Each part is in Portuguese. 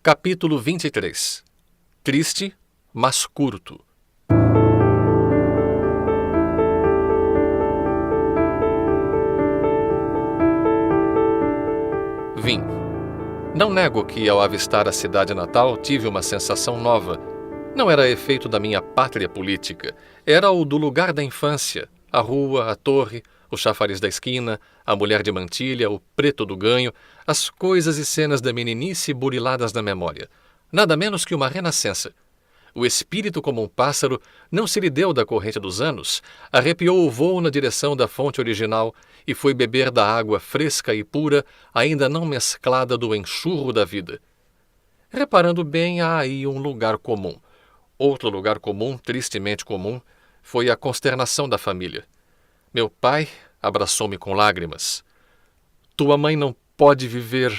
Capítulo 23. Triste, mas curto. Vim. Não nego que, ao avistar a cidade natal, tive uma sensação nova. Não era efeito da minha pátria política, era o do lugar da infância, a rua, a torre, o chafariz da esquina, a mulher de mantilha, o preto do ganho, as coisas e cenas da meninice buriladas na memória. Nada menos que uma renascença. O espírito, como um pássaro, não se lhe deu da corrente dos anos, arrepiou o vôo na direção da fonte original e foi beber da água fresca e pura, ainda não mesclada do enxurro da vida. Reparando bem, há aí um lugar comum. Outro lugar comum, tristemente comum, foi a consternação da família. Meu pai abraçou-me com lágrimas. "Tua mãe não pode viver",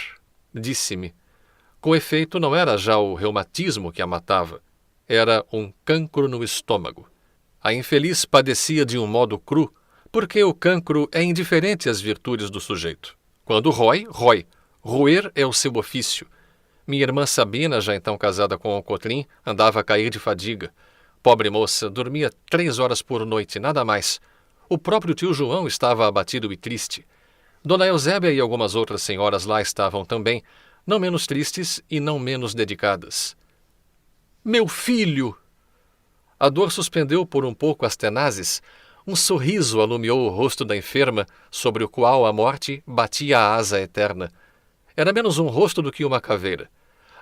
disse-me. Com efeito, não era já o reumatismo que a matava. Era um cancro no estômago. A infeliz padecia de um modo cru, porque o cancro é indiferente às virtudes do sujeito. Quando rói, rói. Roer é o seu ofício. Minha irmã Sabina, já então casada com o Cotrim, andava a cair de fadiga. Pobre moça, dormia 3 horas por noite, nada mais. O próprio tio João estava abatido e triste. Dona Eusébia e algumas outras senhoras lá estavam também, não menos tristes e não menos dedicadas. "Meu filho!" A dor suspendeu por um pouco as tenazes. Um sorriso alumiou o rosto da enferma, sobre o qual a morte batia a asa eterna. Era menos um rosto do que uma caveira.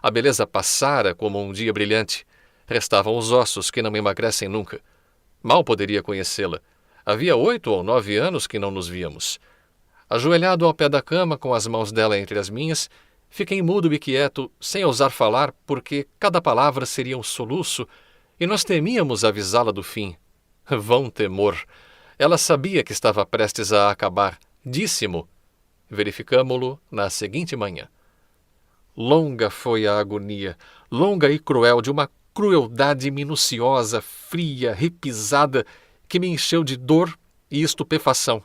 A beleza passara como um dia brilhante. Restavam os ossos que não emagrecem nunca. Mal poderia conhecê-la. Havia 8 ou 9 anos que não nos víamos. Ajoelhado ao pé da cama, com as mãos dela entre as minhas, fiquei mudo e quieto, sem ousar falar, porque cada palavra seria um soluço, e nós temíamos avisá-la do fim. Vão temor. Ela sabia que estava prestes a acabar. Disse-mo. Verificamo-lo na seguinte manhã. Longa foi a agonia, longa e cruel, de uma crueldade minuciosa, fria, repisada, que me encheu de dor e estupefação.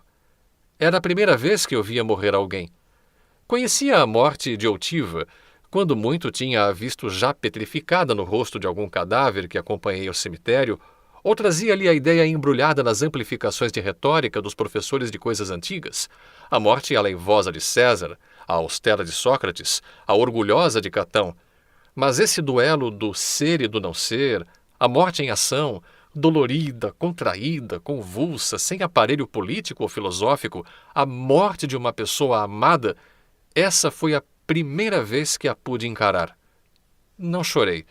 Era a primeira vez que eu via morrer alguém. Conhecia a morte de outiva, quando muito tinha-a visto já petrificada no rosto de algum cadáver que acompanhei ao cemitério, ou trazia-lhe a ideia embrulhada nas amplificações de retórica dos professores de coisas antigas, a morte aleivosa de César, a austera de Sócrates, a orgulhosa de Catão. Mas esse duelo do ser e do não ser, a morte em ação, dolorida, contraída, convulsa, sem aparelho político ou filosófico, a morte de uma pessoa amada, essa foi a primeira vez que a pude encarar. Não chorei.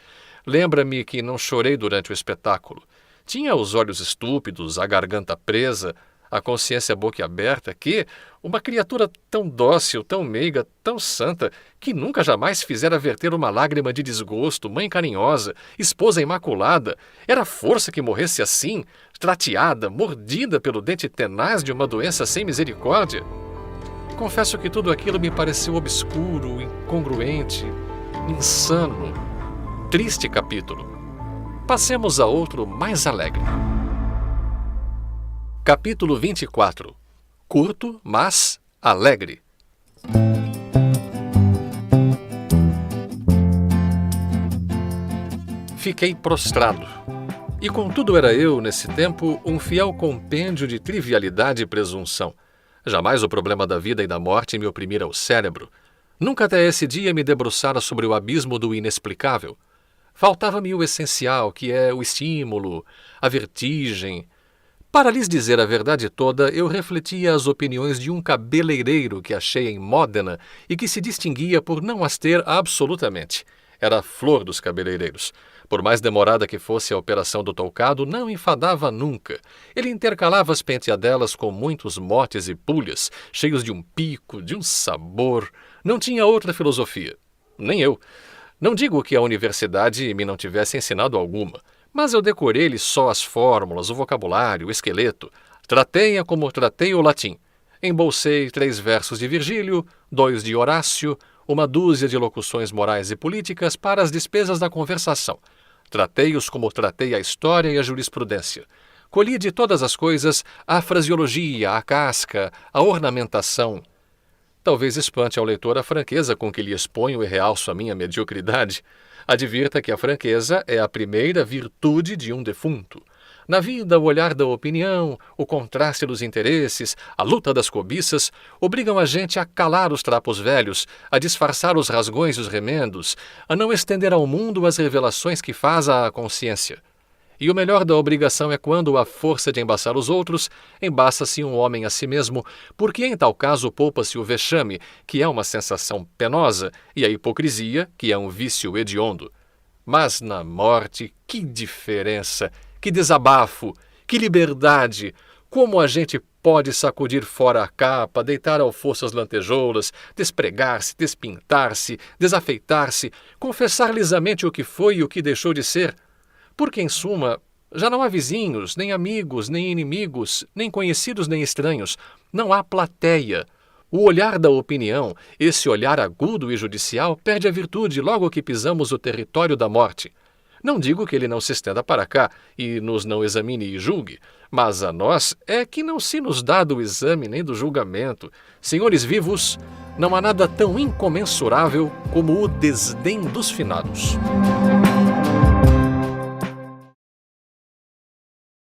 Lembra-me que não chorei durante o espetáculo. Tinha os olhos estúpidos, a garganta presa, a consciência boquiaberta que, uma criatura tão dócil, tão meiga, tão santa, que nunca jamais fizera verter uma lágrima de desgosto, mãe carinhosa, esposa imaculada, era força que morresse assim, trateada, mordida pelo dente tenaz de uma doença sem misericórdia. Confesso que tudo aquilo me pareceu obscuro, incongruente, insano. Triste capítulo. Passemos a outro mais alegre. Capítulo 24. Curto, mas alegre. Fiquei prostrado. E contudo era eu, nesse tempo, um fiel compêndio de trivialidade e presunção. Jamais o problema da vida e da morte me oprimira o cérebro. Nunca até esse dia me debruçara sobre o abismo do inexplicável. Faltava-me o essencial, que é o estímulo, a vertigem. Para lhes dizer a verdade toda, eu refletia as opiniões de um cabeleireiro que achei em Módena e que se distinguia por não as ter absolutamente. Era a flor dos cabeleireiros. Por mais demorada que fosse a operação do toucado, não enfadava nunca. Ele intercalava as penteadelas com muitos motes e pulhas, cheios de um pico, de um sabor. Não tinha outra filosofia. Nem eu. Não digo que a universidade me não tivesse ensinado alguma, mas eu decorei-lhe só as fórmulas, o vocabulário, o esqueleto. Tratei-a como tratei o latim. Embolsei 3 versos de Virgílio, 2 de Horácio, uma dúzia de locuções morais e políticas para as despesas da conversação. Tratei-os como tratei a história e a jurisprudência. Colhi de todas as coisas a fraseologia, a casca, a ornamentação. Talvez espante ao leitor a franqueza com que lhe exponho e realço a minha mediocridade. Advirta que a franqueza é a primeira virtude de um defunto. Na vida, o olhar da opinião, o contraste dos interesses, a luta das cobiças, obrigam a gente a calar os trapos velhos, a disfarçar os rasgões e os remendos, a não estender ao mundo as revelações que faz à consciência. E o melhor da obrigação é quando, à força de embaçar os outros, embaça-se um homem a si mesmo, porque em tal caso poupa-se o vexame, que é uma sensação penosa, e a hipocrisia, que é um vício hediondo. Mas na morte, que diferença! Que desabafo! Que liberdade! Como a gente pode sacudir fora a capa, deitar ao fosso as lantejoulas, despregar-se, despintar-se, desafeitar-se, confessar lisamente o que foi e o que deixou de ser? Porque, em suma, já não há vizinhos, nem amigos, nem inimigos, nem conhecidos, nem estranhos. Não há plateia. O olhar da opinião, esse olhar agudo e judicial, perde a virtude logo que pisamos o território da morte. Não digo que ele não se estenda para cá e nos não examine e julgue, mas a nós é que não se nos dá do exame nem do julgamento. Senhores vivos, não há nada tão incomensurável como o desdém dos finados.